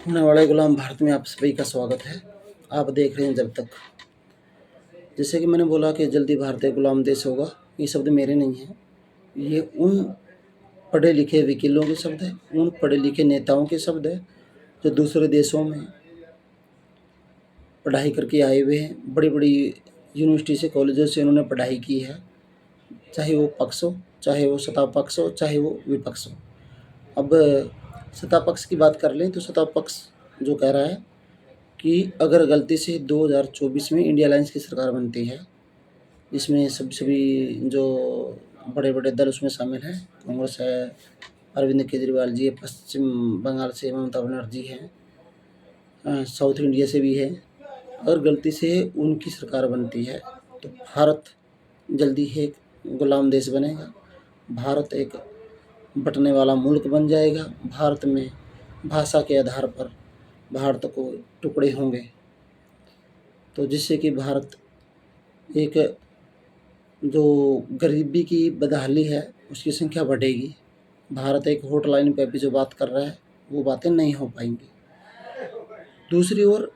होने वाले गुलाम भारत में आप सभी का स्वागत है। आप देख रहे हैं जब तक। जैसे कि मैंने बोला कि जल्दी भारत एक गुलाम देश होगा, ये शब्द मेरे नहीं हैं। ये उन पढ़े लिखे वकीलों के शब्द हैं, उन पढ़े लिखे नेताओं के शब्द हैं जो दूसरे देशों में पढ़ाई करके आए हुए हैं। बड़ी बड़ी यूनिवर्सिटी से, कॉलेजों से उन्होंने पढ़ाई की है, चाहे वो पक्ष हो, चाहे वो सत्ता पक्ष हो, चाहे वो विपक्ष हो। अब सत्ता पक्ष की बात कर लें तो सत्ता पक्ष जो कह रहा है कि अगर गलती से 2024 में इंडिया अलायंस की सरकार बनती है, इसमें सभी जो बड़े-बड़े दल उसमें शामिल हैं, कांग्रेस है, अरविंद केजरीवाल जी है, पश्चिम बंगाल से ममता बनर्जी हैं, साउथ इंडिया से भी है। अगर गलती से उनकी सरकार बनती है तो भारत जल्दी ही एक गुलाम देश बनेगा। भारत एक बँटने वाला मुल्क बन जाएगा। भारत में भाषा के आधार पर भारत को टुकड़े होंगे, तो जिससे कि भारत एक जो गरीबी की बदहाली है उसकी संख्या बढ़ेगी। भारत एक हॉटलाइन पे भी जो बात कर रहा है वो बातें नहीं हो पाएंगी। दूसरी ओर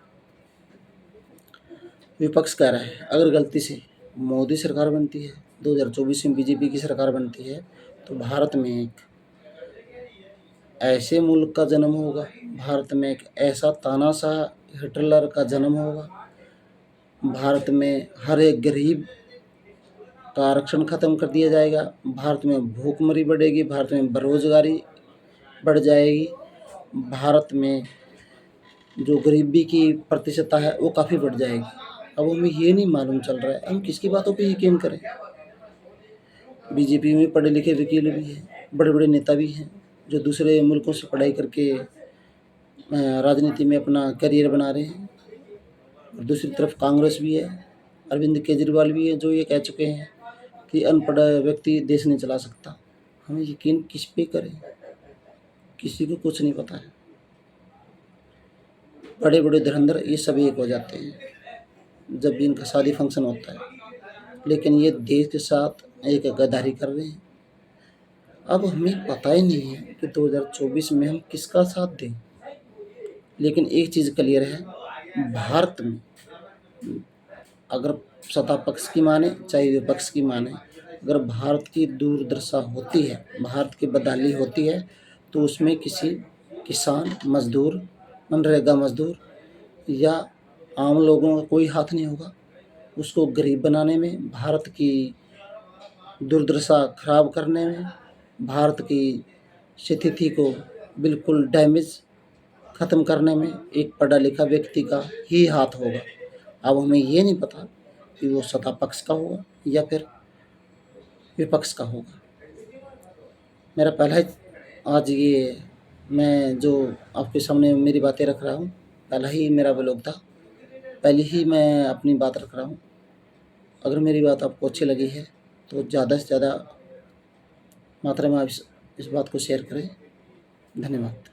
विपक्ष कह रहा है अगर गलती से मोदी सरकार बनती है, 2024 में बीजेपी की सरकार बनती है, तो भारत में एक ऐसे मुल्क का जन्म होगा, भारत में एक ऐसा तानाशाह हिटलर का जन्म होगा, भारत में हर एक गरीब का आरक्षण ख़त्म कर दिया जाएगा, भारत में भूखमरी बढ़ेगी, भारत में बेरोज़गारी बढ़ जाएगी, भारत में जो गरीबी की प्रतिशतता है वो काफ़ी बढ़ जाएगी। अब हमें ये नहीं मालूम चल रहा है हम किसकी बातों पे यकीन करें। बीजेपी में पढ़े लिखे वकील भी हैं, बड़े बड़े नेता भी हैं जो दूसरे मुल्कों से पढ़ाई करके राजनीति में अपना करियर बना रहे हैं, और दूसरी तरफ कांग्रेस भी है, अरविंद केजरीवाल भी है जो ये कह चुके हैं कि अनपढ़ व्यक्ति देश नहीं चला सकता। हमें यकीन किस पे करें, किसी को कुछ नहीं पता है। बड़े बड़े धुरंधर ये सब एक हो जाते हैं जब भी इनका शादी फंक्शन होता है, लेकिन ये देश के साथ एक गद्दारी कर रहे हैं। अब हमें पता ही नहीं है कि 2024 में हम किसका साथ दें, लेकिन एक चीज़ क्लियर है, भारत में अगर सत्ता पक्ष की माने चाहे विपक्ष की माने, अगर भारत की दूरदर्शा होती है, भारत की बदहाली होती है, तो उसमें किसी किसान, मज़दूर, मनरेगा मज़दूर या आम लोगों का कोई हाथ नहीं होगा। उसको गरीब बनाने में, भारत की दुर्दशा खराब करने में, भारत की स्थिति को बिल्कुल डैमेज ख़त्म करने में एक पढ़ा लिखा व्यक्ति का ही हाथ होगा। अब हमें ये नहीं पता कि वो सत्ता पक्ष का होगा या फिर विपक्ष का होगा। मेरा पहला ही आज ये मैं जो आपके सामने मेरी बातें रख रहा हूँ, पहला ही मेरा व्लॉग था, पहले ही मैं अपनी बात रख रहा हूँ। अगर मेरी बात आपको अच्छी लगी है तो ज़्यादा से ज़्यादा मात्रा में आप इस बात को शेयर करें। धन्यवाद।